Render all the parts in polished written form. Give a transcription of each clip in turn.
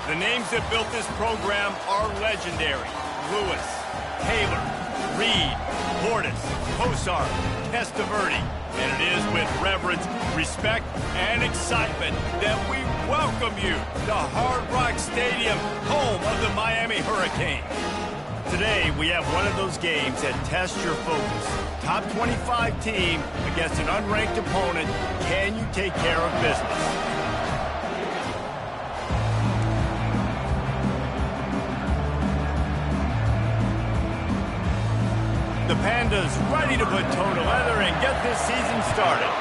The names that built this program are legendary. Lewis, Taylor, Reed, Portis, Kosar, Testaverde. And it is with reverence, respect, and excitement that we welcome you to Hard Rock Stadium, home of the Miami Hurricanes. Today, we have one of those games that tests your focus. Top 25 team against an unranked opponent. Can you take care of business? The Pandas ready to put toe to leather and get this season started.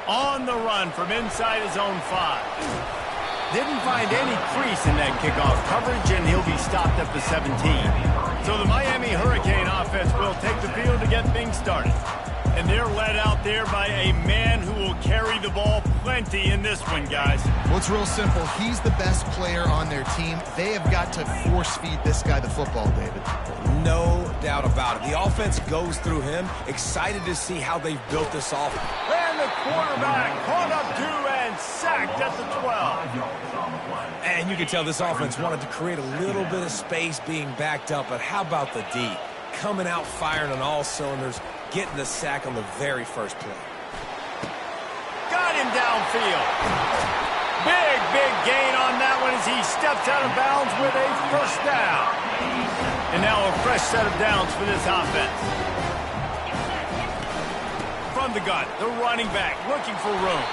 On the run from inside his own 5. Didn't find any crease in that kickoff coverage, and he'll be stopped at the 17. So the Miami Hurricane offense will take the field to get things started. And they're led out there by a man who will carry the ball plenty in this one, guys. Well, it's real simple. He's the best player on their team. They have got to force-feed this guy the football, David. No doubt about it. The offense goes through him. Excited to see how they've built this offense. And the quarterback caught up to and sacked at the 12. And you can tell this offense wanted to create a little bit of space being backed up, but how about the D? Coming out firing on all cylinders, getting the sack on the very first play. Got him downfield. Big gain on that one as he steps out of bounds with a first down. And now a fresh set of downs for this offense. From the gun, the running back looking for room.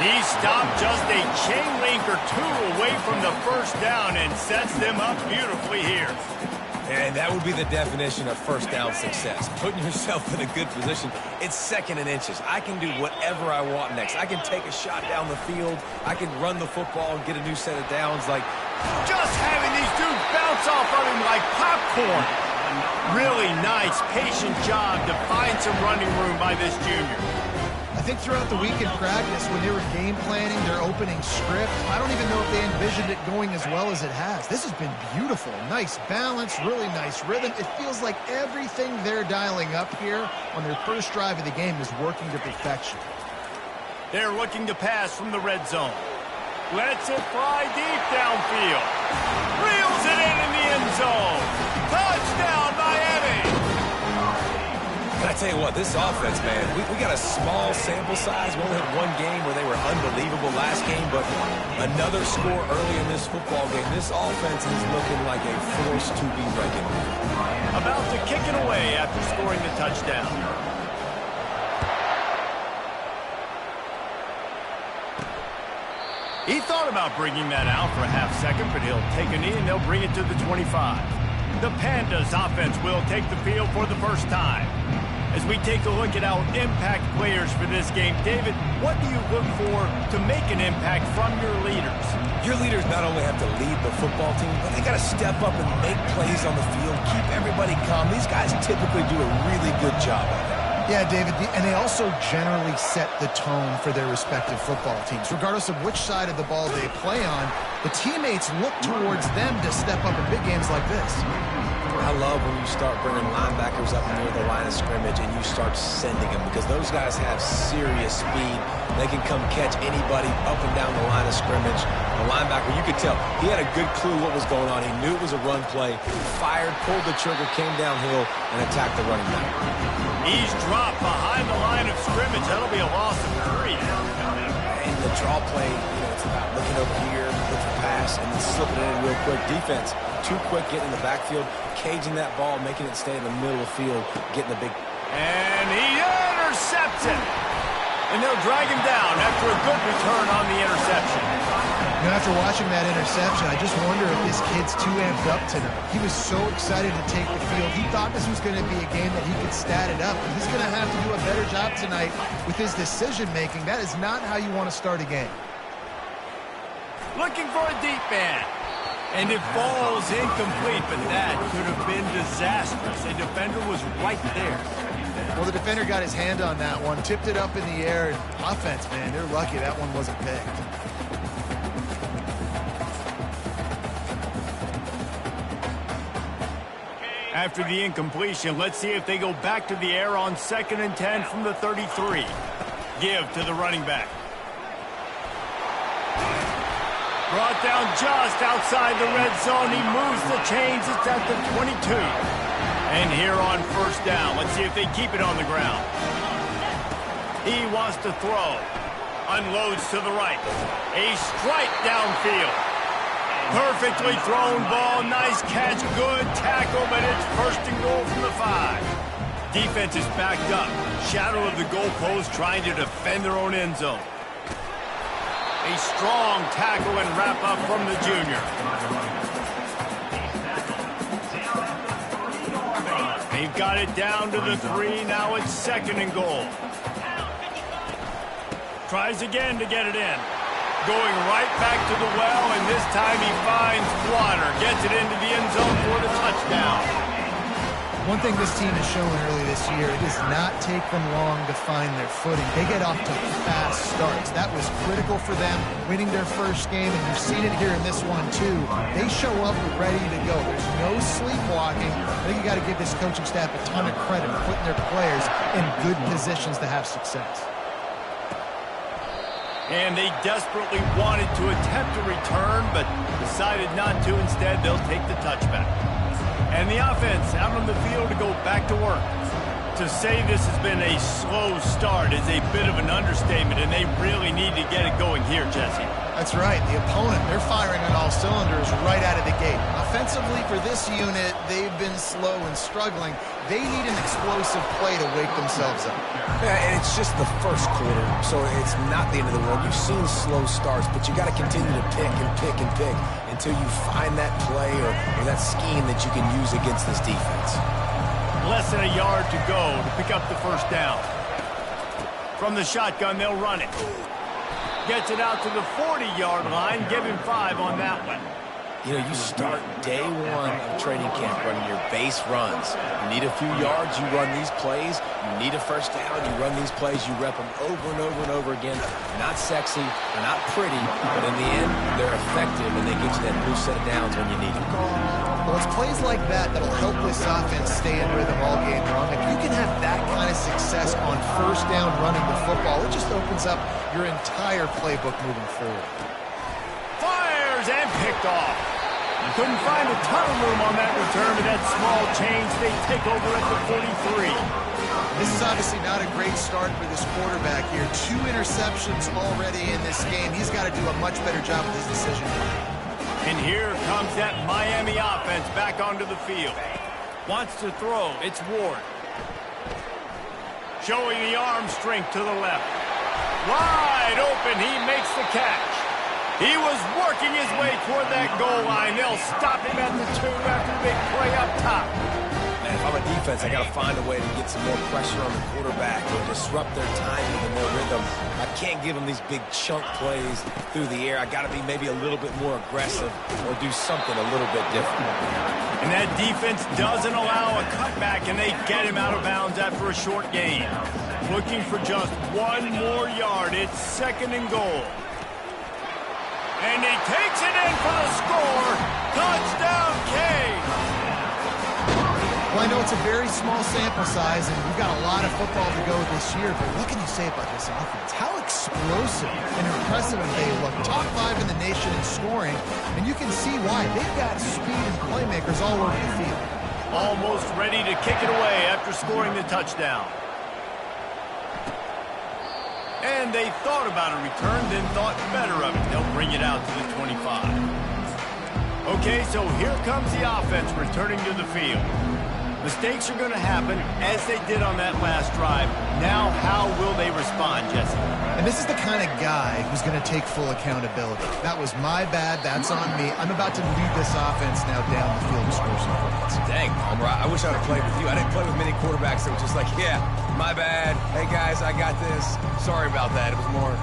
He stopped just a chain link or two away from the first down and sets them up beautifully here. And that would be the definition of first down success. Putting yourself in a good position. It's second and inches. I can do whatever I want next. I can take a shot down the field. I can run the football and get a new set of downs. Like, just having these dudes bounce off of him like popcorn. Really nice, patient job to find some running room by this junior. I think throughout the week in practice, when they were game planning their opening script, I don't even know if they envisioned it going as well as it has. This has been beautiful. Nice balance, really nice rhythm. It feels like everything they're dialing up here on their first drive of the game is working to perfection. They're looking to pass from the red zone. Lets it fly deep downfield. Reels it in the end zone. Touchdown, Miami! And I tell you what, this offense, man, we got a small sample size. We only had one game where they were unbelievable last game, but another score early in this football game. This offense is looking like a force to be reckoned with. About to kick it away after scoring the touchdown. He thought about bringing that out for a half second, but he'll take a knee and they'll bring it to the 25. The Pandas offense will take the field for the first time. As we take a look at our impact players for this game, David, what do you look for to make an impact from your leaders? Your leaders not only have to lead the football team, but they got to step up and make plays on the field, keep everybody calm. These guys typically do a really good job of it. Yeah, David, and they also generally set the tone for their respective football teams. Regardless of which side of the ball they play on, the teammates look towards them to step up in big games like this. I love when you start bringing linebackers up near the line of scrimmage and you start sending them, because those guys have serious speed. They can come catch anybody up and down the line of scrimmage. The linebacker, you could tell, he had a good clue what was going on. He knew it was a run play, fired, pulled the trigger, came downhill, and attacked the running back. He's dropped behind the line of scrimmage. That'll be a loss of 3. And the draw play, it's about looking over here, look for pass, and then slipping it in real quick. Defense, too quick getting in the backfield, caging that ball, making it stay in the middle of the field, getting the big... And he intercepts it. And they'll drag him down after a good return on the interception. After watching that interception, I just wonder if this kid's too amped up tonight. He was so excited to take the field. He thought this was going to be a game that he could stat it up. And he's going to have to do a better job tonight with his decision-making. That is not how you want to start a game. Looking for a deep man. And it falls incomplete, but that could have been disastrous. A defender was right there. Well, the defender got his hand on that one, tipped it up in the air. And offense, man, they're lucky that one wasn't picked. After the incompletion, let's see if they go back to the air on 2nd and 10 from the 33. Give to the running back. Brought down just outside the red zone. He moves the chains. It's at the 22. And here on first down, let's see if they keep it on the ground. He wants to throw. Unloads to the right. A strike downfield. Perfectly thrown ball. Nice catch. Good tackle, but it's first and goal from the 5. Defense is backed up. Shadow of the goalpost trying to defend their own end zone. A strong tackle and wrap-up from the junior. They've got it down to the 3. Now it's second and goal. Tries again to get it in. Going right back to the well, and this time he finds water. Gets it into the end zone for the touchdown. One thing this team has shown early this year, it does not take them long to find their footing. They get off to fast starts. That was critical for them, winning their first game, and you've seen it here in this one too. They show up ready to go. There's no sleepwalking. I think you got to give this coaching staff a ton of credit for putting their players in good positions to have success. And they desperately wanted to attempt a return, but decided not to. Instead, they'll take the touchback. And the offense out on the field to go back to work. To say this has been a slow start is a bit of an understatement, and they really need to get it going here, Jesse. That's right. The opponent, they're firing on all cylinders right out of the gate. Offensively, for this unit, they've been slow and struggling. They need an explosive play to wake themselves up. Yeah, and it's just the first quarter, so it's not the end of the world. You've seen slow starts, but you got to continue to pick and pick and pick until you find that play or that scheme that you can use against this defense. Less than a yard to go to pick up the first down. From the shotgun, they'll run it. Gets it out to the 40-yard line. Give him 5 on that one. You know, you start day one of training camp running your base runs. You need a few yards, you run these plays. You need a first down, you run these plays. You rep them over and over and over again. They're not sexy, they're not pretty, but in the end, they're effective, and they get you that blue set of downs when you need them. Well, it's plays like that that'll help this offense stay in rhythm all game long. If you can have that kind of success on first down running the football, it just opens up your entire playbook moving forward. Fires and picked off. Couldn't find a ton of room on that return, but that small change, they take over at the 43. This is obviously not a great start for this quarterback here. 2 interceptions already in this game. He's got to do a much better job with his decision. And here comes that Miami offense back onto the field. Wants to throw. It's Ward. Showing the arm strength to the left. Wide open. He makes the catch. He was working his way toward that goal line. They'll stop him at the 2 after the big play up top. Man, if I'm a defense, I got to find a way to get some more pressure on the quarterback or disrupt their timing and their rhythm. I can't give them these big chunk plays through the air. I got to be maybe a little bit more aggressive or do something a little bit different. And that defense doesn't allow a cutback, and they get him out of bounds after a short gain. Looking for just 1 more yard. It's second and goal. And he takes it in for the score. Touchdown, Kane. Well, I know it's a very small sample size, and we've got a lot of football to go this year, but what can you say about this offense? How explosive and impressive they look. Top 5 in the nation in scoring, and you can see why. They've got speed and playmakers all over the field. Almost ready to kick it away after scoring the touchdown. And they thought about a return, then thought better of it. They'll bring it out to the 25. Okay, so here comes the offense returning to the field. Mistakes are going to happen, as they did on that last drive. Now, how will they respond, Jesse? And this is the kind of guy who's going to take full accountability. That was my bad. That's on me. I'm about to lead this offense now down the field and score some points. Dang, Palmer, I wish I would have played with you. I didn't play with many quarterbacks that were just like, yeah, my bad. Hey, guys, I got this. Sorry about that. It was more...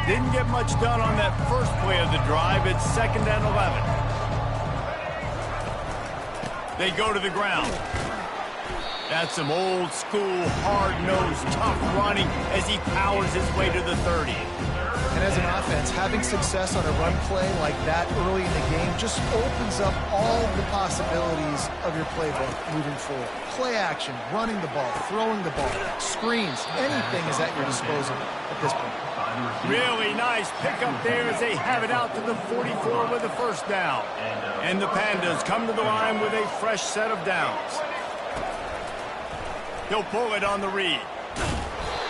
Didn't get much done on that first play of the drive. It's second and 11. They go to the ground. That's some old school, hard-nosed, tough running as he powers his way to the 30. And as an offense, having success on a run play like that early in the game just opens up all the possibilities of your playbook moving forward. Play action, running the ball, throwing the ball, screens, anything is at your disposal at this point. Really nice pickup there as they have it out to the 44 with a first down. And the Pandas come to the line with a fresh set of downs. He'll pull it on the read.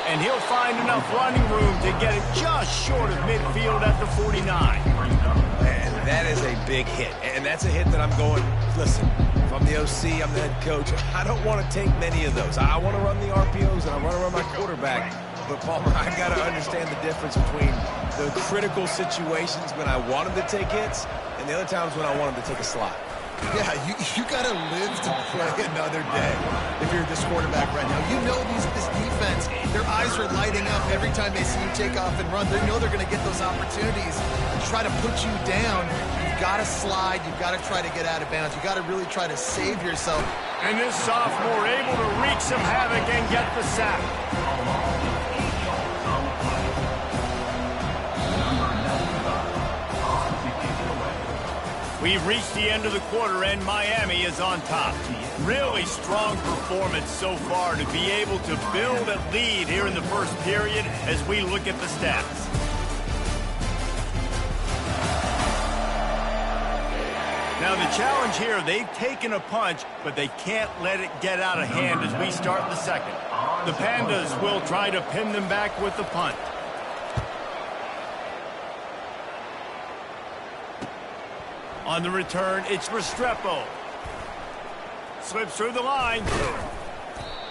And he'll find enough running room to get it just short of midfield at the 49. And that is a big hit. And that's a hit that I'm going, listen, if I'm the OC, I'm the head coach, I don't want to take many of those. I want to run the RPOs and I want to run my quarterback. But, Palmer, I got to understand the difference between the critical situations when I want him to take hits and the other times when I want him to take a slot. Yeah, you got to live to play another day if you're this quarterback right now. You know this defense, their eyes are lighting up every time they see you take off and run. They know they're going to get those opportunities to try to put you down. You've got to slide. You've got to try to get out of bounds. You've got to really try to save yourself. And this sophomore able to wreak some havoc and get the sack. We've reached the end of the quarter, and Miami is on top. Really strong performance so far to be able to build a lead here in the first period as we look at the stats. Now, the challenge here, they've taken a punch, but they can't let it get out of hand as we start the second. The Pandas will try to pin them back with the punt. On the return, it's Restrepo. Slips through the line.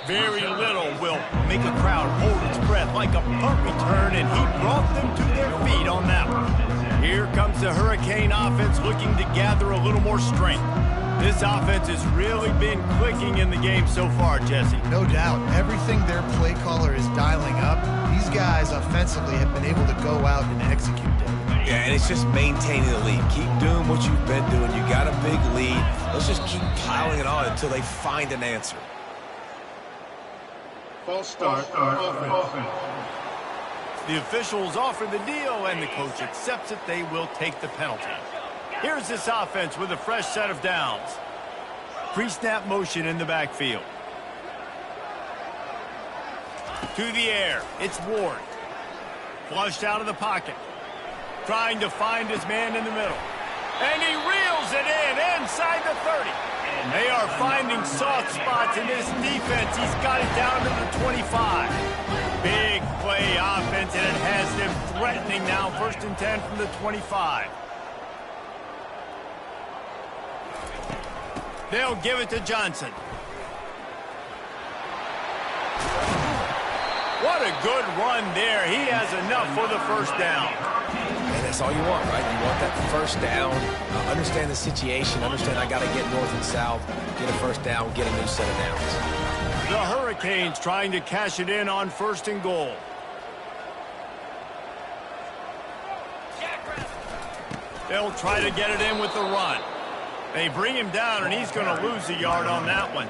Very little will make a crowd hold its breath like a punt return, and he brought them to their feet on that one. Here comes the Hurricane offense looking to gather a little more strength. This offense has really been clicking in the game so far, Jesse. No doubt. Everything their play caller is dialing up, these guys offensively have been able to go out and execute it. Yeah, and it's just maintaining the lead. Keep doing what you've been doing. You got a big lead. Let's just keep piling it on until they find an answer. False start, offense. The officials offer the deal, and the coach accepts it. They will take the penalty. Here's this offense with a fresh set of downs. Pre-snap motion in the backfield. To the air. It's Ward. Flushed out of the pocket. Trying to find his man in the middle. And he reels it in inside the 30. And they are finding soft spots in this defense. He's got it down to the 25. Big play offense, and it has them threatening now. 1st and 10 from the 25. They'll give it to Johnson. What a good run there. He has enough for the first down. And that's all you want, right? You want that first down, understand the situation, understand I got to get north and south, get a first down, get a new set of downs. The Hurricanes trying to cash it in on 1st and goal. They'll try to get it in with the run. They bring him down, and he's going to lose a yard on that one.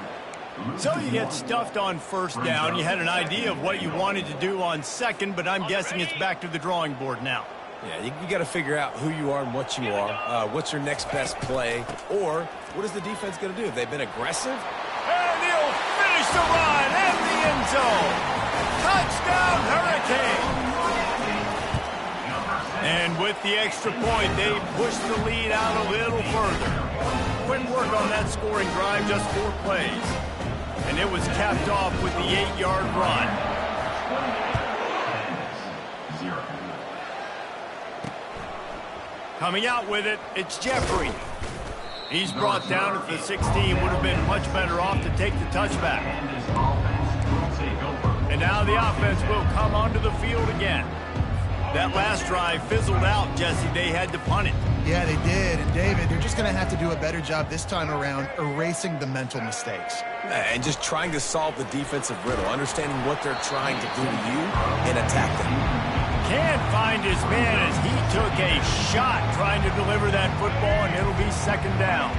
So you get stuffed on 1st down. You had an idea of what you wanted to do on 2nd, but I'm guessing it's back to the drawing board now. Yeah, you got to figure out who you are and what you are. What's your next best play? Or what is the defense going to do? Have they been aggressive? And he'll finish the run in the end zone. Touchdown, Hurricane. And with the extra point, they push the lead out a little further. Quick work on that scoring drive, just 4 plays. And it was capped off with the 8-yard run. Coming out with it, it's Jeffrey. He's brought down at the 16. Would have been much better off to take the touchback. And now the offense will come onto the field again. That last drive fizzled out, Jesse. They had to punt it. Yeah, they did. And, David, they're just going to have to do a better job this time around erasing the mental mistakes. And just trying to solve the defensive riddle, understanding what they're trying to do to you and attack them. Can't find his man as he took a shot trying to deliver that football, and it'll be 2nd down.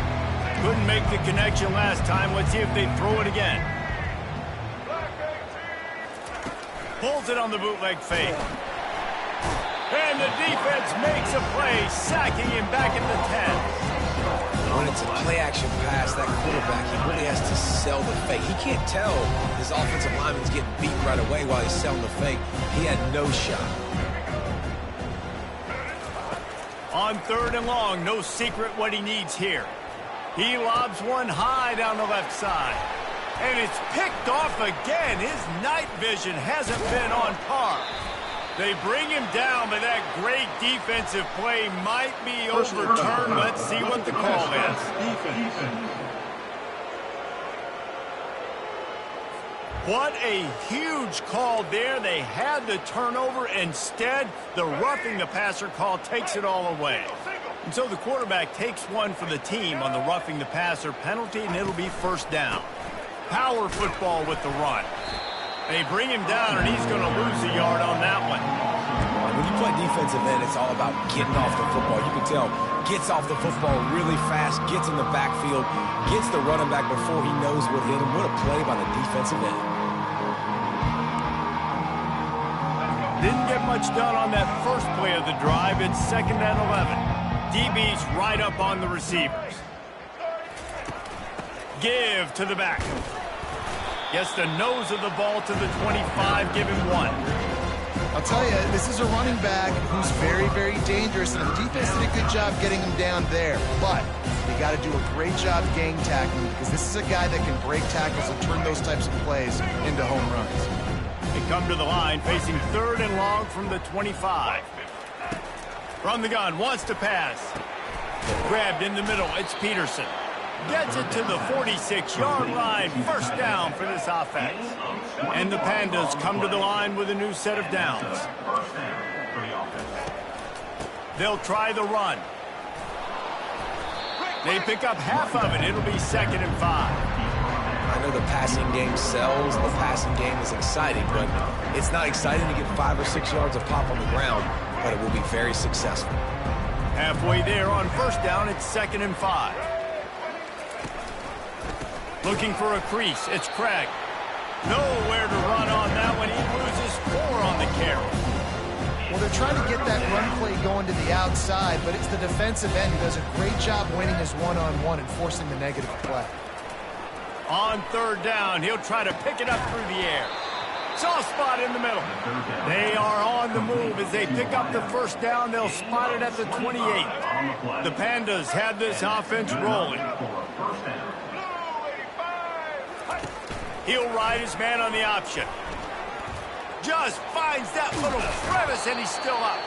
Couldn't make the connection last time. Let's see if they throw it again. Pulls it on the bootleg fake. And the defense makes a play, sacking him back at the 10. When it's a play-action pass, that quarterback, he really has to sell the fake. He can't tell his offensive lineman's getting beat right away while he's selling the fake. He had no shot. On 3rd and long, no secret what he needs here. He lobs one high down the left side. And it's picked off again. His night vision hasn't been on par. They bring him down, but that great defensive play might be overturned. Let's see what the call is. What a huge call there. They had the turnover. Instead, the roughing the passer call takes it all away. And so the quarterback takes one for the team on the roughing the passer penalty, and it'll be 1st down. Power football with the run. They bring him down, and he's going to lose a yard on that one. When you play defensive end, it's all about getting off the football. You can tell, gets off the football really fast, gets in the backfield, gets the running back before he knows what hit him. What a play by the defensive end. Didn't get much done on that first play of the drive. It's 2nd and 11. DB's right up on the receivers. Give to the back. Gets the nose of the ball to the 25, give him 1. I'll tell you, this is a running back who's very, very dangerous, and the defense did a good job getting him down there. But you got to do a great job gang tackling, because this is a guy that can break tackles and turn those types of plays into home runs. They come to the line, facing 3rd and long from the 25. From the gun, wants to pass. Grabbed in the middle, it's Peterson. Gets it to the 46-yard line. 1st down for this offense. And the Pandas come to the line with a new set of downs. They'll try the run. They pick up half of it. It'll be 2nd and 5. I know the passing game sells. The passing game is exciting, but it's not exciting to get 5 or 6 yards of pop on the ground, but it will be very successful. Halfway there on 1st down, it's 2nd and 5. Looking for a crease, it's Craig. Nowhere to run on that one. He loses 4 on the carry. Well, they're trying to get that run play going to the outside, but it's the defensive end who does a great job winning his one-on-one and forcing the negative play. On 3rd down, he'll try to pick it up through the air. Soft spot in the middle. They are on the move as they pick up the 1st down. They'll spot it at the 28. The Pandas have this offense rolling. He'll ride his man on the option. Just finds that little crevice, and he's still up.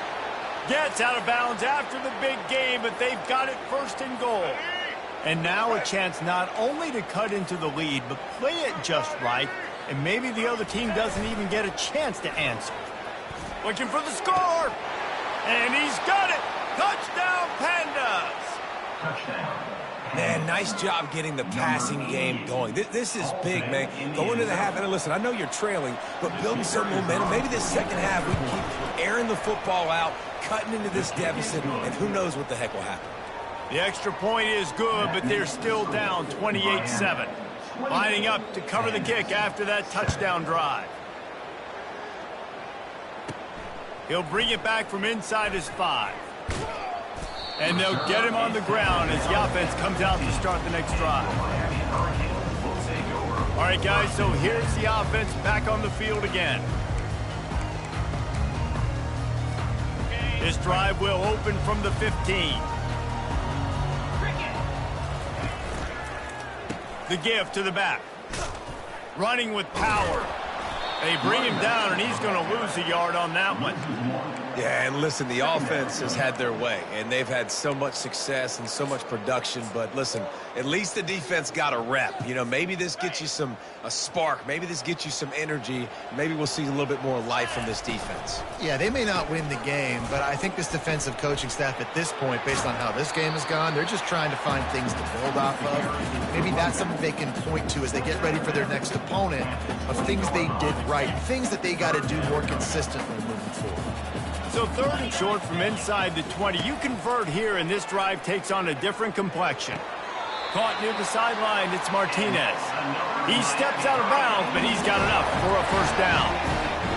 Gets out of bounds after the big game, but they've got it 1st and goal. And now a chance not only to cut into the lead, but play it just right, and maybe the other team doesn't even get a chance to answer. Looking for the score, and he's got it. Touchdown, Pandas. Touchdown. Man, nice job getting the passing game going. This is big, man. Going to the half, and listen, I know you're trailing, but building some momentum. Maybe this 2nd half we can keep airing the football out, cutting into this deficit, and who knows what the heck will happen. The extra point is good, but they're still down 28-7. Lining up to cover the kick after that touchdown drive. He'll bring it back from inside his 5. And they'll get him on the ground as the offense comes out to start the next drive. All right, guys, so here's the offense back on the field again. This drive will open from the 15. The give to the back. Running with power. They bring him down, and he's going to lose a yard on that one. Yeah, and listen, the offense has had their way, and they've had so much success and so much production. But listen, at least the defense got a rep. You know, maybe this gets you a spark. Maybe this gets you some energy. Maybe we'll see a little bit more life from this defense. Yeah, they may not win the game, but I think this defensive coaching staff at this point, based on how this game has gone, they're just trying to find things to build off of. Maybe that's something they can point to as they get ready for their next opponent, of things they did right, things that they got to do more consistently moving forward. So 3rd and short from inside the 20. You convert here, and this drive takes on a different complexion. Caught near the sideline, it's Martinez. He steps out of bounds, but he's got enough for a 1st down.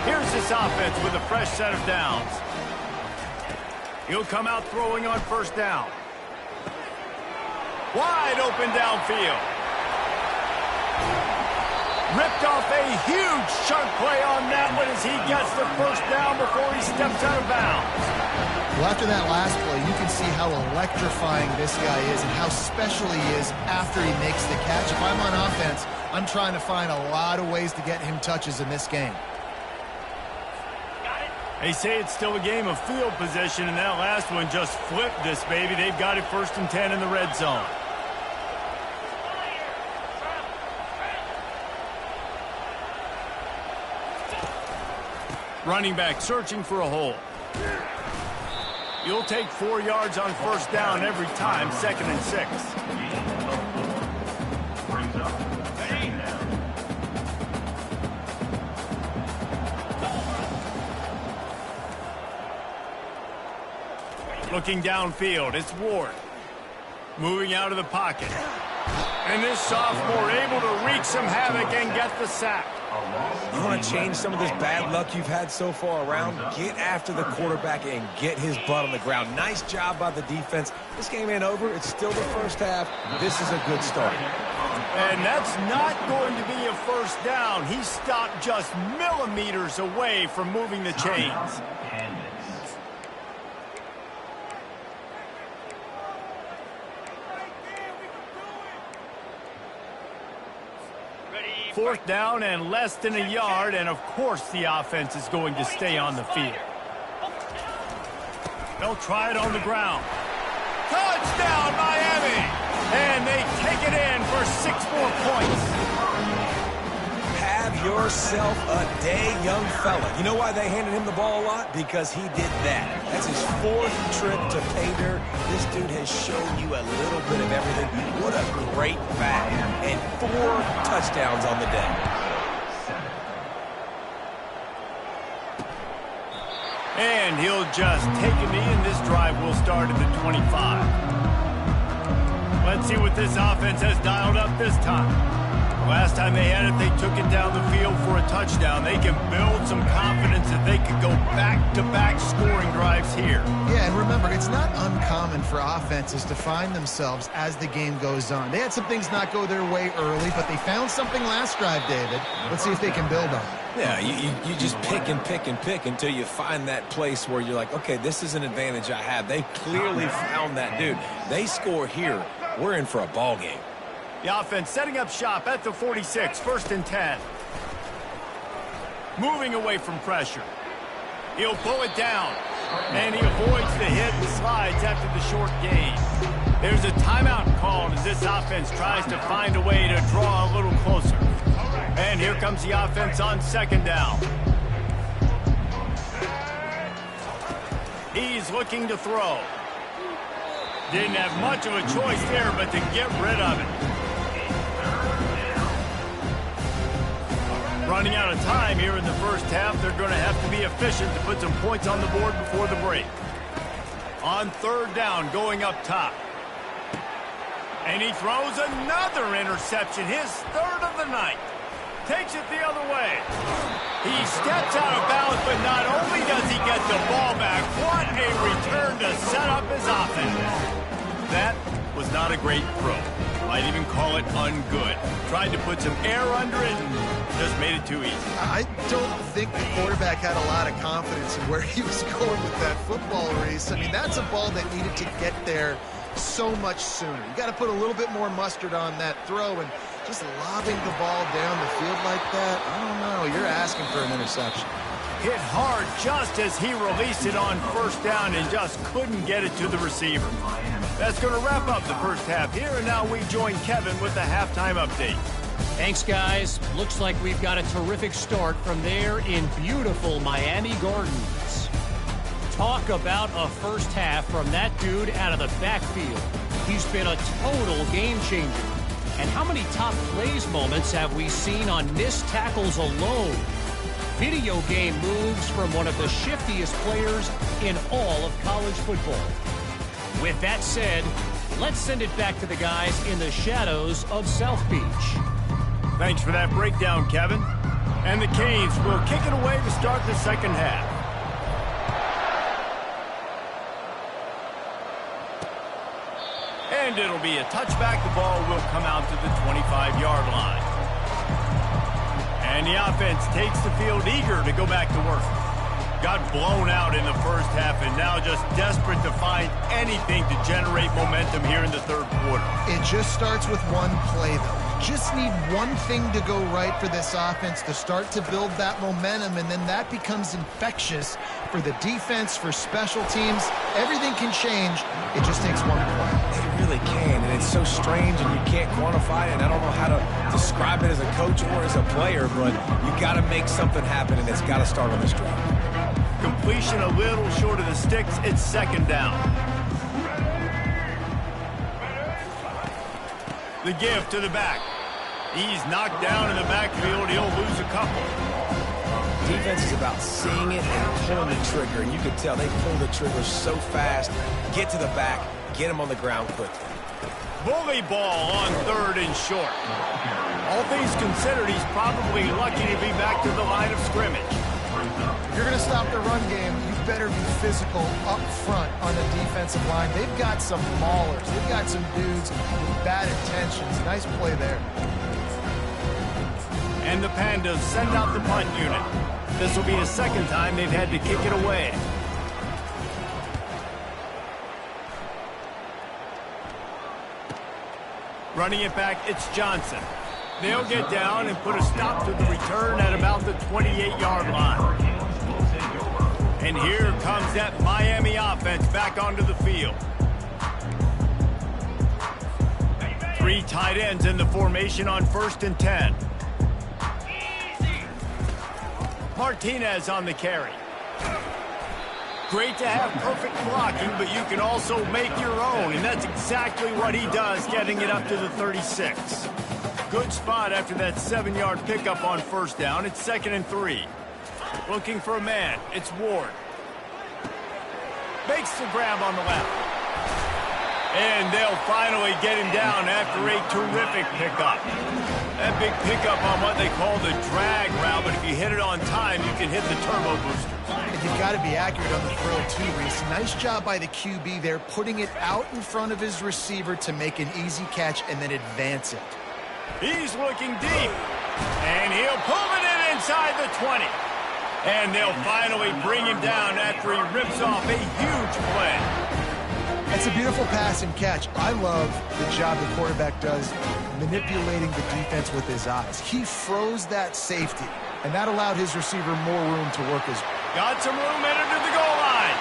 Here's this offense with a fresh set of downs. He'll come out throwing on first down. Wide open downfield. Ripped off a huge chunk play on that one as he gets the first down before he steps out of bounds. Well, after that last play, you can see how electrifying this guy is and how special he is after he makes the catch. If I'm on offense, I'm trying to find a lot of ways to get him touches in this game. They say it's still a game of field position, and that last one just flipped this baby. They've got it 1st and 10 in the red zone. Running back searching for a hole. You'll take 4 yards on first down every time, 2nd and 6. Looking downfield, it's Ward. Moving out of the pocket. And this sophomore able to wreak some havoc and get the sack. You want to change some of this bad luck you've had so far around? Get after the quarterback and get his butt on the ground. Nice job by the defense. This game ain't over. It's still the first half. This is a good start. And that's not going to be a first down. He stopped just millimeters away from moving the chains. Fourth down and less than a yard, and of course the offense is going to stay on the field. They'll try it on the ground. Touchdown, Miami! And they take it in for 6 more points. Have yourself a day, young fella. You know why they handed him the ball a lot? Because he did that. That's his 4th trip to pay dirt. This dude has shown you a little bit of everything. What a great back. And 4 touchdowns on the day. And he'll just take a knee, and this drive will start at the 25. Let's see what this offense has dialed up this time. Last time they had it, they took it down the field for a touchdown. They can build some confidence that they could go back-to-back scoring drives here. Yeah, and remember, it's not uncommon for offenses to find themselves as the game goes on. They had some things not go their way early, but they found something last drive, David. Let's see if they can build on it. Yeah, you just pick and pick and pick until you find that place where you're like, okay, this is an advantage I have. They clearly found that dude. They score here. We're in for a ball game. The offense setting up shop at the 46, 1st and 10. Moving away from pressure. He'll pull it down, and he avoids the hit and slides after the short gain. There's a timeout called as this offense tries to find a way to draw a little closer. And here comes the offense on 2nd down. He's looking to throw. Didn't have much of a choice there, but to get rid of it. Running out of time here in the first half. They're going to have to be efficient to put some points on the board before the break. On 3rd down, going up top. And he throws another interception, his 3rd of the night. Takes it the other way. He steps out of bounds, but not only does he get the ball back, what a return to set up his offense. That was not a great throw. Might even call it ungood. Tried to put some air under it and just made it too easy. I don't think the quarterback had a lot of confidence in where he was going with that football, Reese. I mean, that's a ball that needed to get there so much sooner. You got to put a little bit more mustard on that throw, and just lobbing the ball down the field like that, I don't know. You're asking for an interception. Hit hard just as he released it on 1st down and just couldn't get it to the receiver. That's going to wrap up the first half here, and now we join Kevin with the halftime update. Thanks, guys. Looks like we've got a terrific start from there in beautiful Miami Gardens. Talk about a first half from that dude out of the backfield. He's been a total game changer. And how many top plays moments have we seen on missed tackles alone? Video game moves from one of the shiftiest players in all of college football. With that said, let's send it back to the guys in the shadows of South Beach. Thanks for that breakdown, Kevin. And the Canes will kick it away to start the second half. And it'll be a touchback. The ball will come out to the 25-yard line. And the offense takes the field eager to go back to work. Got blown out in the first half and now just desperate to find anything to generate momentum here in the third quarter. It just starts with one play, though. Just need one thing to go right for this offense to start to build that momentum, and then that becomes infectious for the defense, for special teams. Everything can change. It just takes one play. It really can, and it's so strange, and you can't quantify it. And I don't know how to describe it as a coach or as a player, but you got to make something happen, and it's got to start on this drive. Completion a little short of the sticks. It's second down. The give to the back. He's knocked down in the backfield. He'll lose a couple. Defense is about seeing it and pulling the trigger. And you can tell they pull the trigger so fast. Get to the back. Get him on the ground quickly. Bully ball on third and short. All things considered, he's probably lucky to be back to the line of scrimmage. If you're going to stop the run game, you better be physical up front on the defensive line. They've got some maulers. They've got some dudes with bad intentions. Nice play there. And the Pandas send out the punt unit. This will be the second time they've had to kick it away. Running it back, it's Johnson. They'll get down and put a stop to the return at about the 28-yard line. And here comes that Miami offense back onto the field. Three tight ends in the formation on 1st and 10. Martinez on the carry. Great to have perfect blocking, but you can also make your own, and that's exactly what he does, getting it up to the 36. Good spot after that 7-yard pickup on first down. It's 2nd and 3. Looking for a man. It's Ward. Makes the grab on the left. And they'll finally get him down after a terrific pickup. That big pickup on what they call the drag route, but if you hit it on time, you can hit the turbo boosters. And you've got to be accurate on the throw, too, Reese. Nice job by the QB there, putting it out in front of his receiver to make an easy catch and then advance it. He's looking deep, and he'll pull it in inside the 20. And they'll finally bring him down after he rips off a huge play. It's a beautiful pass and catch. I love the job the quarterback does manipulating the defense with his eyes. He froze that safety, and that allowed his receiver more room to work his. Got some room headed to the goal line.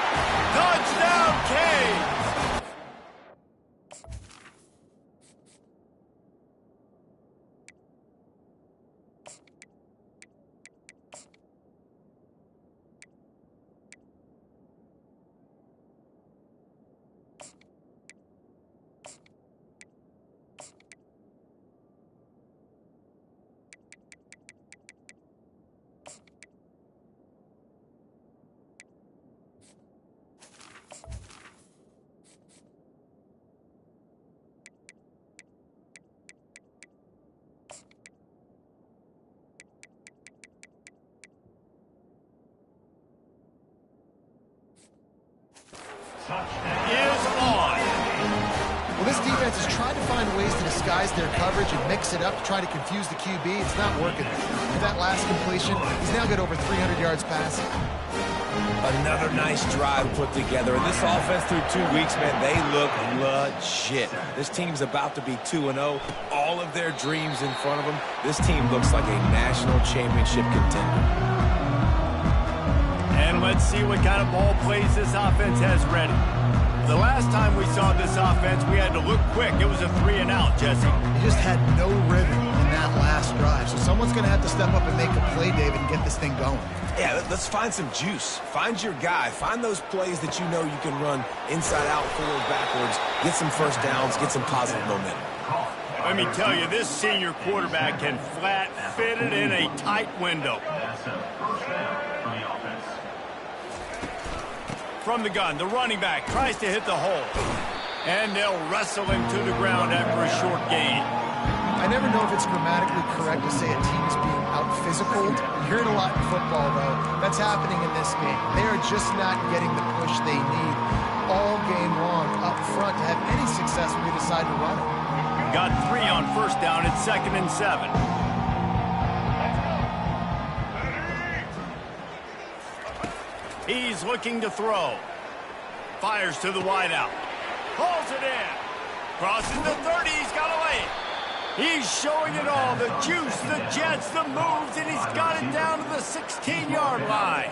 Touchdown, Canes! Is on. Well, this defense is trying to find ways to disguise their coverage and mix it up to try to confuse the QB. It's not working. With that last completion, he's now got over 300 yards passing. Another nice drive put together. And this offense through 2 weeks, man, they look legit. This team's about to be 2-0. All of their dreams in front of them. This team looks like a national championship contender. And let's see what kind of ball plays this offense has ready. The last time we saw this offense, we had to look quick. It was a 3-and-out, Jesse. He just had no rhythm in that last drive. So someone's going to have to step up and make a play, David, and get this thing going. Yeah, let's find some juice. Find your guy. Find those plays that you know you can run inside out, forward, backwards. Get some first downs. Get some positive momentum. Let me tell you, this senior quarterback can flat fit it in a tight window. From the gun, the running back tries to hit the hole. And they'll wrestle him to the ground after a short gain. I never know if it's grammatically correct to say a team is being out-physicaled. You hear it a lot in football, though. That's happening in this game. They are just not getting the push they need all game long up front to have any success when they decide to run it. Got 3 on first down. It's 2nd and 7. He's looking to throw. Fires to the wideout. Hauls it in. Crosses the 30. He's got away. He's showing it all. The juice, the jets, the moves, and he's got it down to the 16-yard line.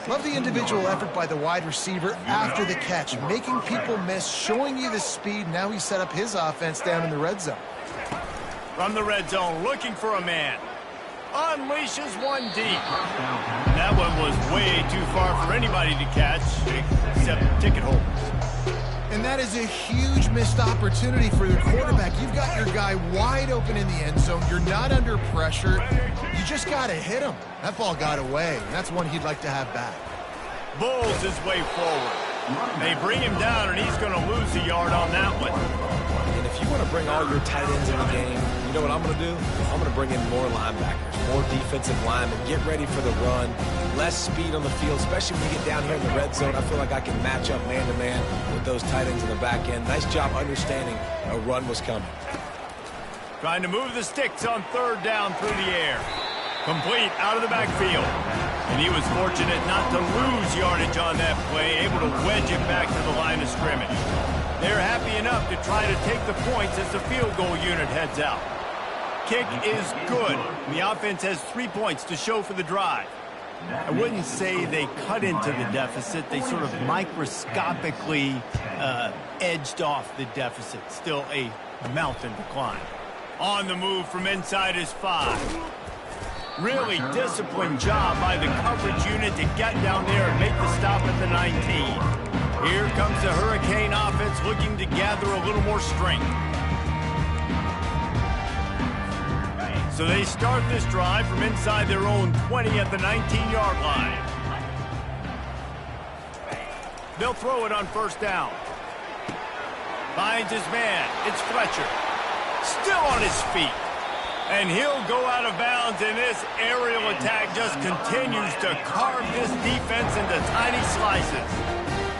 Love the individual effort by the wide receiver after the catch, making people miss, showing you the speed. Now he set up his offense down in the red zone. From the red zone, looking for a man. Unleashes one deep. That one was way too far for anybody to catch, except ticket holders. And that is a huge missed opportunity for the quarterback. You've got your guy wide open in the end zone. You're not under pressure. You just got to hit him. That ball got away, and that's one he'd like to have back. Bulls his way forward. They bring him down, and he's going to lose a yard on that one. And if you want to bring all your tight ends in the game, you know what I'm going to do? I'm going to bring in more linebackers, more defensive linemen, get ready for the run, less speed on the field, especially when you get down here in the red zone. I feel like I can match up man-to-man with those tight ends in the back end. Nice job understanding a run was coming. Trying to move the sticks on 3rd down through the air. Complete out of the backfield. And he was fortunate not to lose yardage on that play, able to wedge it back to the line of scrimmage. They're happy enough to try to take the points as the field goal unit heads out. Kick is good. The offense has 3 points to show for the drive. I wouldn't say they cut into the deficit. They sort of microscopically edged off the deficit. Still a mountain to climb. On the move from inside his 5. Really disciplined job by the coverage unit to get down there and make the stop at the 19. Here comes the Hurricane offense looking to gather a little more strength. So they start this drive from inside their own 20 at the 19-yard line. They'll throw it on 1st down. Finds his man. It's Fletcher. Still on his feet. And he'll go out of bounds, and this aerial attack just continues to carve this defense into tiny slices.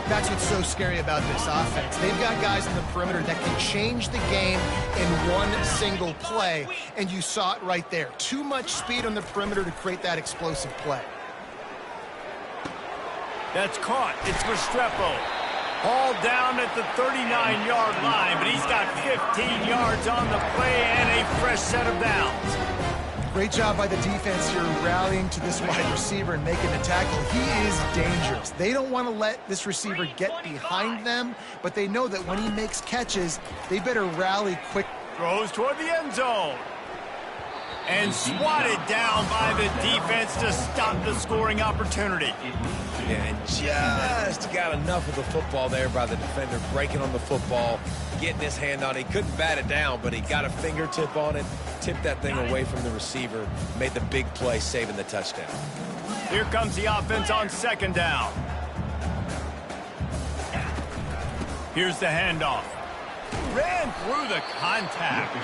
That's what's so scary about this offense. They've got guys in the perimeter that can change the game in one single play, and you saw it right there. Too much speed on the perimeter to create that explosive play. That's caught. It's Restrepo. Hauled down at the 39-yard line, but he's got 15 yards on the play and a fresh set of downs. Great job by the defense here rallying to this wide receiver and making the tackle. He is dangerous. They don't want to let this receiver get behind them, but they know that when he makes catches, they better rally quick. Throws toward the end zone. And swatted down by the defense to stop the scoring opportunity. Yeah, and just got enough of the football there by the defender, breaking on the football, getting his hand on it. He couldn't bat it down, but he got a fingertip on it, tipped that thing away from the receiver, made the big play, saving the touchdown. Here comes the offense on 2nd down. Here's the handoff. Ran through the contact.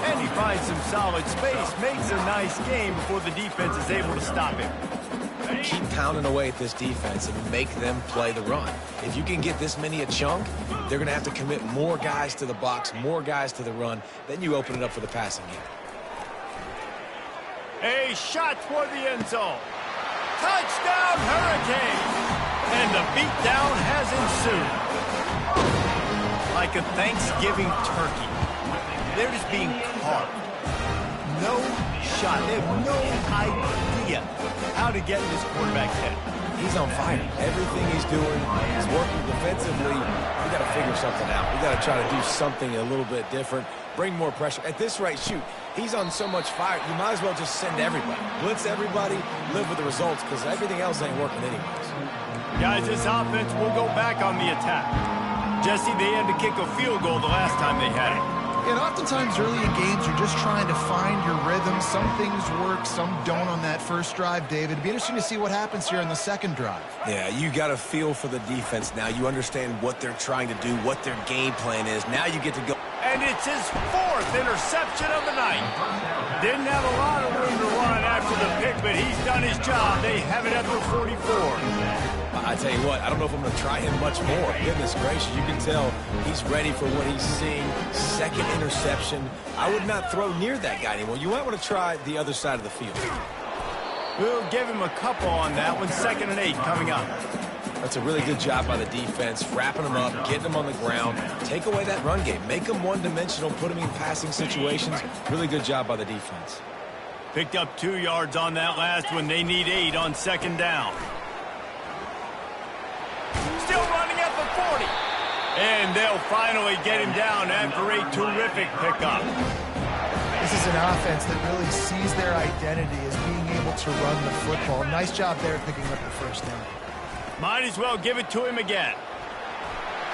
And he finds some solid space, makes a nice game before the defense is able to stop him. Keep pounding away at this defense and make them play the run. If you can get this many a chunk, they're going to have to commit more guys to the box, more guys to the run. Then you open it up for the passing game. A shot toward the end zone. Touchdown, Hurricane! And the beatdown has ensued. Like a Thanksgiving turkey. They're just being carved. No shot. They have no idea how to get in this quarterback's head. He's on fire. Everything he's doing is working defensively. We got to figure something out. We got to try to do something a little bit different. Bring more pressure. At this rate, shoot, he's on so much fire, you might as well just send everybody. Blitz everybody, live with the results, because everything else ain't working anyways. Guys, this offense will go back on the attack. Jesse, they had to kick a field goal the last time they had it. And oftentimes early in games, you're just trying to find your rhythm. Some things work, some don't on that first drive, David. It'd be interesting to see what happens here in the second drive. Yeah, you got a feel for the defense now. You understand what they're trying to do, what their game plan is. Now you get to go. And it's his 4th interception of the night. Didn't have a lot of room to run after after the pick, but he's done his job. They have it at the 44. I tell you what, I don't know if I'm going to try him much more. Goodness gracious, you can tell he's ready for what he's seeing. Second interception. I would not throw near that guy anymore. You might want to try the other side of the field. We'll give him a couple on that one. 2nd and 8 coming up. That's a really good job by the defense, wrapping them up, getting them on the ground. Take away that run game. Make them one-dimensional, put them in passing situations. Really good job by the defense. Picked up 2 yards on that last one. They need 8 on 2nd down. Still running at the 40. And they'll finally get him down after a terrific pickup. This is an offense that really sees their identity as being able to run the football. Nice job there picking up the 1st down. Might as well give it to him again.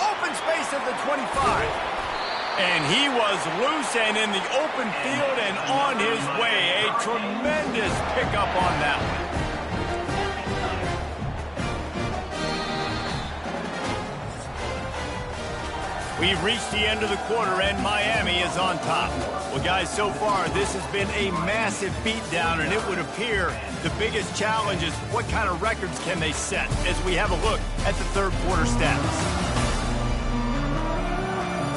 Open space at the 25. And he was loose and in the open field and on his way. A tremendous pickup on that one. We've reached the end of the quarter, and Miami is on top. Well, guys, so far, this has been a massive beatdown, and it would appear the biggest challenge is what kind of records can they set as we have a look at the 3rd quarter stats.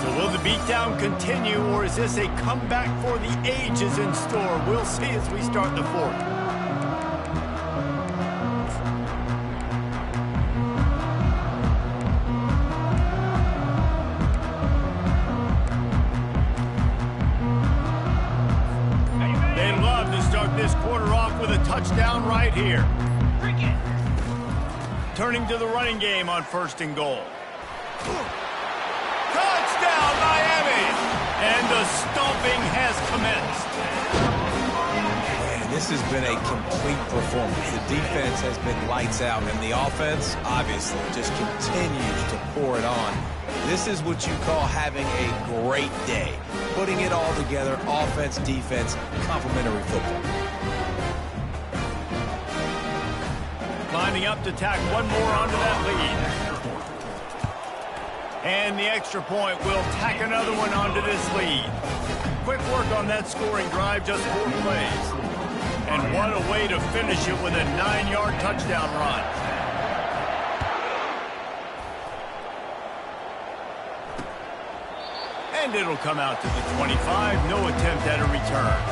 So will the beatdown continue, or is this a comeback for the ages in store? We'll see as we start the 4th. This quarter off with a touchdown right here. Turning to the running game on 1st and goal. Touchdown, Miami! And the stomping has commenced. Man, this has been a complete performance. The defense has been lights out, and the offense, obviously, just continues to pour it on. This is what you call having a great day. Putting it all together, offense, defense, complementary football. Lining up to tack one more onto that lead. And the extra point will tack another one onto this lead. Quick work on that scoring drive, just 4 plays. And what a way to finish it with a 9-yard touchdown run. And it'll come out to the 25. No attempt at a return.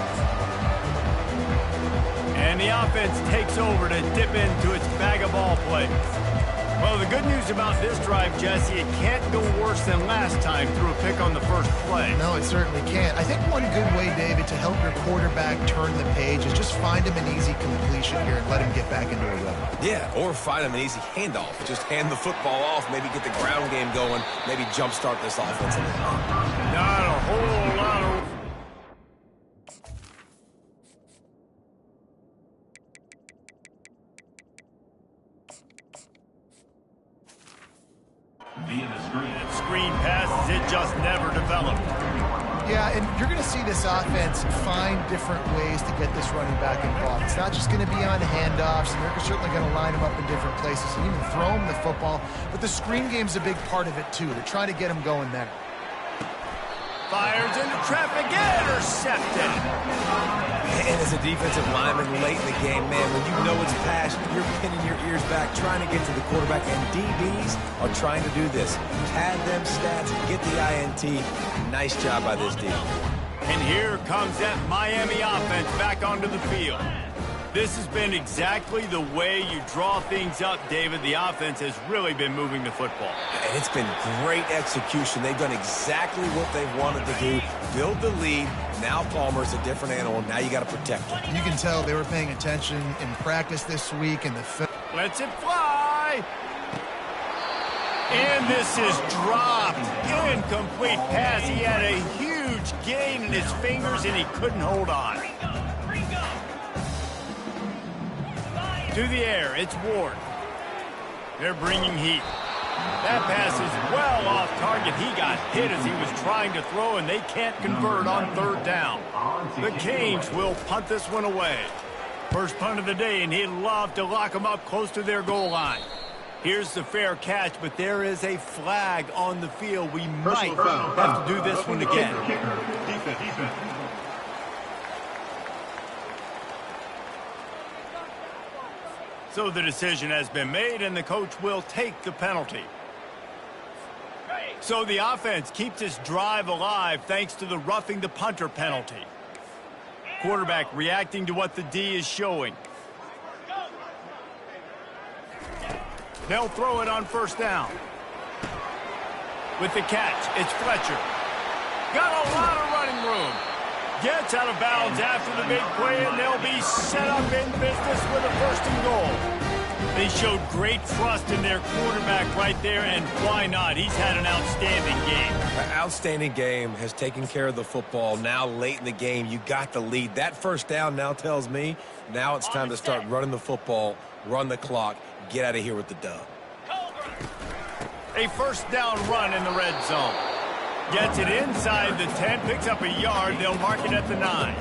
And the offense takes over to dip into its bag of ball plays. Well, the good news about this drive, Jesse, it can't go worse than last time through a pick on the 1st play. No, it certainly can't. I think one good way, David, to help your quarterback turn the page is just find him an easy completion here and let him get back into a rhythm. Yeah, or find him an easy handoff. Just hand the football off, maybe get the ground game going, maybe jumpstart this offense a little bit. Not a whole lot of... Screen passes, it just never developed. Yeah, and you're going to see this offense find different ways to get this running back involved. It's not just going to be on handoffs, and they're certainly going to line him up in different places and even throw him the football. But the screen game's a big part of it, too. They're trying to get him going there. Fires into traffic, intercepted. And as a defensive lineman late in the game, man, when you know it's past, you're pinning your ears back, trying to get to the quarterback, and DBs are trying to do this. Pad them stats, get the INT. Nice job by this D. And here comes that Miami offense back onto the field. This has been exactly the way you draw things up, David. The offense has really been moving the football. And it's been great execution. They've done exactly what they've wanted to do. Build the lead. Now Palmer's a different animal. Now you got to protect him. You can tell they were paying attention in practice this week. And the lets it fly. And this is dropped. Incomplete pass. He had a huge gain in his fingers, and he couldn't hold on. To the air, it's Ward. They're bringing heat. That pass is well off target. He got hit as he was trying to throw, and they can't convert on 3rd down. The Canes will punt this one away. First punt of the day, and he'd love to lock them up close to their goal line. Here's the fair catch, but there is a flag on the field. We might have to do this one again. So the decision has been made, and the coach will take the penalty. So the offense keeps its drive alive thanks to the roughing the punter penalty. Quarterback reacting to what the D is showing. They'll throw it on first down. With the catch, it's Fletcher. Got a lot of running room. Gets out of bounds after the big play, and they'll be set up in business with a first and goal. They showed great trust in their quarterback right there, and why not? He's had an outstanding game. An outstanding game, has taken care of the football. Now late in the game, you got the lead. That first down now tells me now it's time to start running the football, run the clock, get out of here with the dub. A first down run in the red zone. Gets it inside the 10, picks up a yard. They'll mark it at the 9.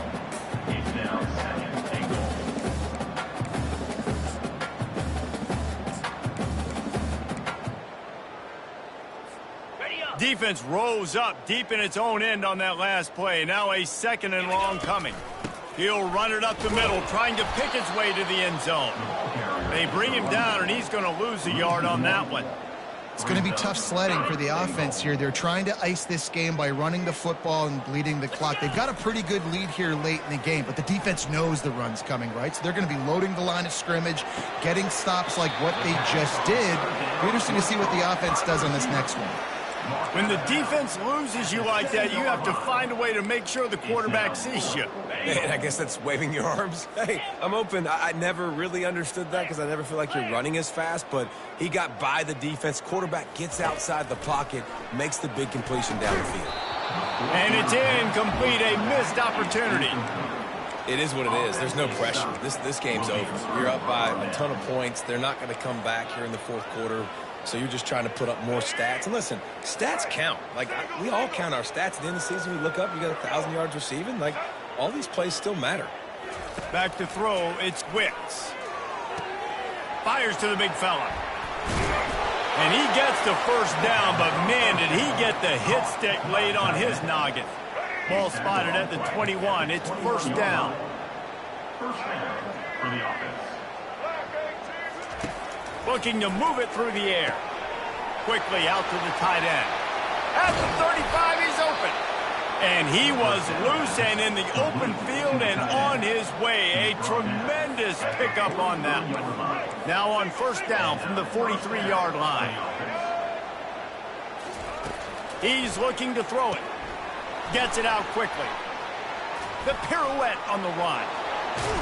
Defense rose up deep in its own end on that last play. Now a second and long coming. He'll run it up the middle, trying to pick its way to the end zone. They bring him down, and he's going to lose a yard on that one. It's going to be tough sledding for the offense here. They're trying to ice this game by running the football and bleeding the clock. They've got a pretty good lead here late in the game, but the defense knows the run's coming, right? So they're going to be loading the line of scrimmage, getting stops like what they just did. It'll be interesting to see what the offense does on this next one. When the defense loses you like that, you have to find a way to make sure the quarterback sees you. Man, I guess that's waving your arms. Hey, I'm open. I never really understood that because I never feel like you're running as fast, but he got by the defense. Quarterback gets outside the pocket, makes the big completion down the field. And it's incomplete, a missed opportunity. It is what it is. There's no pressure. This game's over. You're up by a ton of points. They're not going to come back here in the fourth quarter. So you're just trying to put up more stats. And listen, stats count. Like, we all count our stats. At the end of the season, we look up, you got 1,000 yards receiving. Like, all these plays still matter. Back to throw, it's Wicks. Fires to the big fella. And he gets the first down, but man, did he get the hit stick laid on his noggin. Ball spotted at the 21. It's first down. First down for the offense. Looking to move it through the air. Quickly out to the tight end. At the 35, he's open. And he was loose and in the open field and on his way. A tremendous pickup on that one. Now on first down from the 43-yard line. He's looking to throw it. Gets it out quickly. The pirouette on the run.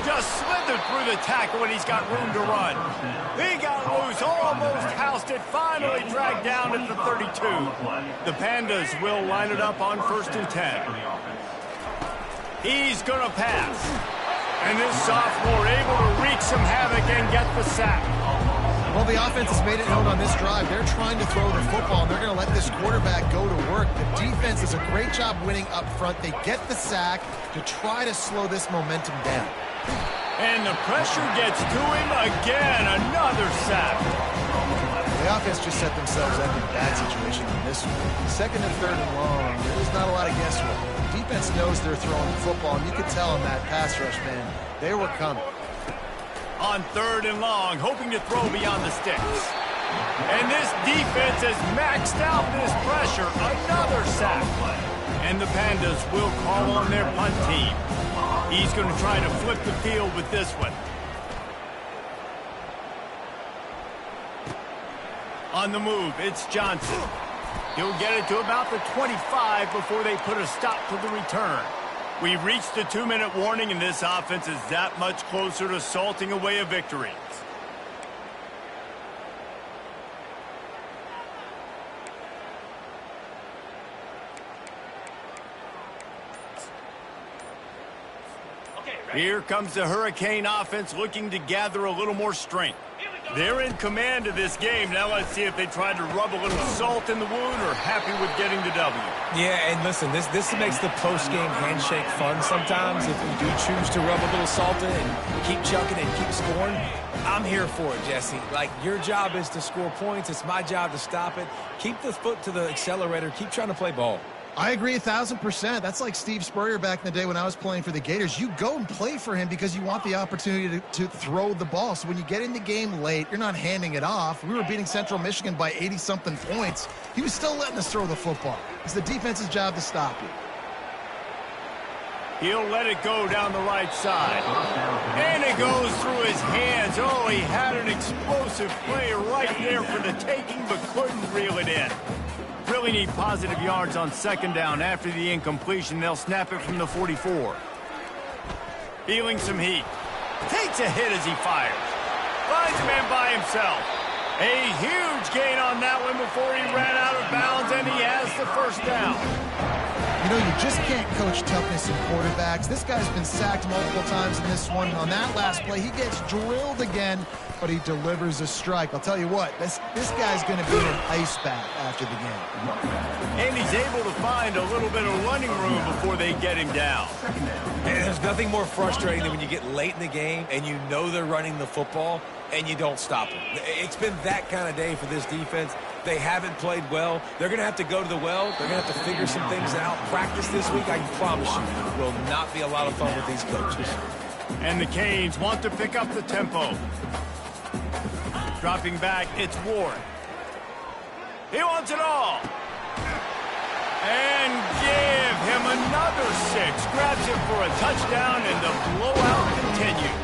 Just slithered through the tackle, and he's got room to run. He got loose, almost housed it, finally dragged down at the 32. The Pandas will line it up on first and 10. He's going to pass. And this sophomore able to wreak some havoc and get the sack. Well, the offense has made it known on this drive. They're trying to throw the football, and they're going to let this quarterback go to work. The defense does a great job winning up front. They get the sack to try to slow this momentum down. And the pressure gets to him again. Another sack. The offense just set themselves up in a bad situation in this one. Second and third and long, there's not a lot of guesswork. The defense knows they're throwing the football, and you could tell in that pass rush, man, they were coming. On third and long, hoping to throw beyond the sticks. And this defense has maxed out this pressure. Another sack. And the Pandas will call on their punt team. He's going to try to flip the field with this one. On the move, it's Johnson. He'll get it to about the 25 before they put a stop to the return. We've reached the 2-minute warning, and this offense is that much closer to salting away a victory. Here comes the Hurricane offense looking to gather a little more strength. They're in command of this game. Now let's see if they try to rub a little salt in the wound or happy with getting the W. Yeah, and listen, this makes the post-game handshake fun sometimes. If you do choose to rub a little salt in and keep chucking and keep scoring, I'm here for it, Jesse. Like, your job is to score points. It's my job to stop it. Keep the foot to the accelerator. Keep trying to play ball. I agree 1,000%. That's like Steve Spurrier back in the day when I was playing for the Gators. You go and play for him because you want the opportunity to throw the ball. So when you get in the game late, you're not handing it off. We were beating Central Michigan by 80-something points. He was still letting us throw the football. It's the defense's job to stop you. He'll let it go down the right side. And it goes through his hands. Oh, he had an explosive play right there for the taking, but couldn't reel it in. Really need positive yards on second down. After the incompletion, they'll snap it from the 44. Feeling some heat. Takes a hit as he fires. Finds a man by himself. A huge gain on that one before he ran out of bounds, and he has the first down. You know, you just can't coach toughness in quarterbacks. This guy's been sacked multiple times in this one. On that last play, he gets drilled again, but he delivers a strike. I'll tell you what, this guy's going to be an ice bath after the game. And he's able to find a little bit of running room before they get him down. And there's nothing more frustrating than when you get late in the game and you know they're running the football and you don't stop them. It's been that kind of day for this defense. They haven't played well. They're going to have to go to the well. They're going to have to figure some things out. Practice this week, I can promise you, will not be a lot of fun with these coaches. And the Canes want to pick up the tempo. Dropping back, it's Ward. He wants it all. And give him another 6. Grabs it for a touchdown, and the blowout continues.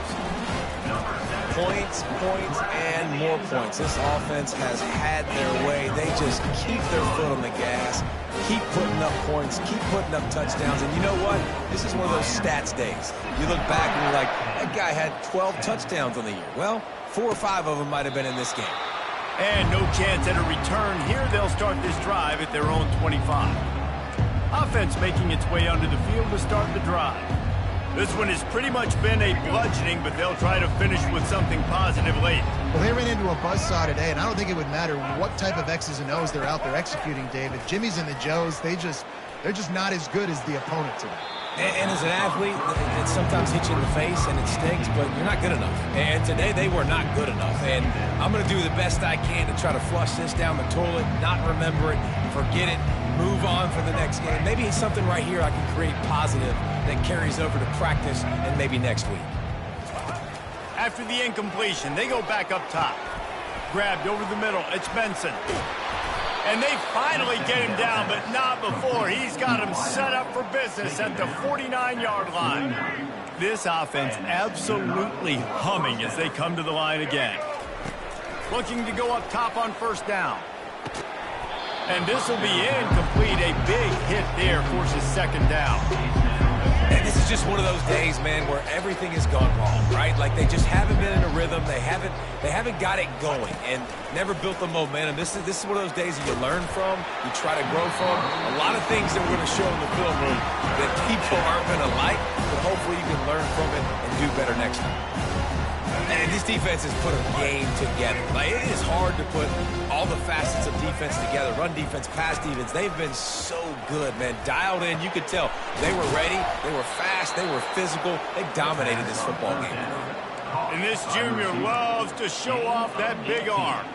Points, and more points. This offense has had their way. They just keep their foot on the gas, keep putting up points, keep putting up touchdowns. And you know what? This is one of those stats days. You look back and you're like, that guy had 12 touchdowns on the year. Well, 4 or 5 of them might have been in this game. And no chance at a return here. They'll start this drive at their own 25. Offense making its way onto the field to start the drive. This one has pretty much been a bludgeoning, but they'll try to finish with something positive late. Well, they ran into a buzzsaw today, and I don't think it would matter what type of X's and O's they're out there executing, David. Jimmy's and the Joes, they're just not as good as the opponent today. And as an athlete, it sometimes hits you in the face and it stinks, but you're not good enough. And today they were not good enough. And I'm going to do the best I can to try to flush this down the toilet, not remember it, forget it, move on for the next game. Maybe it's something right here I can create positive that carries over to practice and maybe next week. After the incompletion, they go back up top. Grabbed over the middle, it's Benson. And they finally get him down, but not before. He's got him set up for business at the 49-yard line. This offense absolutely humming as they come to the line again. Looking to go up top on first down. And this will be incomplete. A big hit there forces second down. And this is just one of those days, man, where everything has gone wrong, right? Like they just haven't been in a rhythm. They haven't got it going and never built the momentum. This is one of those days that you learn from, you try to grow from. A lot of things that we're going to show in the film room that people aren't going to like, but hopefully you can learn from it and do better next time. And this defense has put a game together. Like, it is hard to put all the facets of defense together. Run defense, pass defense. They've been so good, man. Dialed in. You could tell they were ready. They were fast. They were physical. They dominated this football game. And this junior loves to show off that big arm.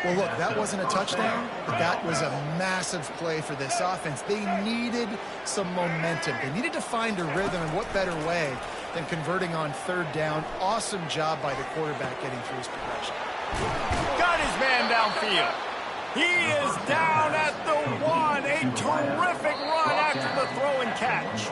Well, look, that wasn't a touchdown, but that was a massive play for this offense. They needed some momentum. They needed to find a rhythm, and what better way than converting on third down. Awesome job by the quarterback getting through his progression. Got his man downfield. He is down at the 1. A terrific run after the throw and catch.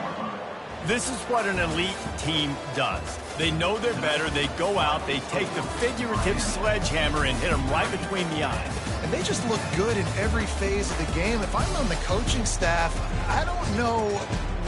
This is what an elite team does. They know they're better. They go out. They take the figurative sledgehammer and hit them right between the eyes. And they just look good in every phase of the game. If I'm on the coaching staff, I don't know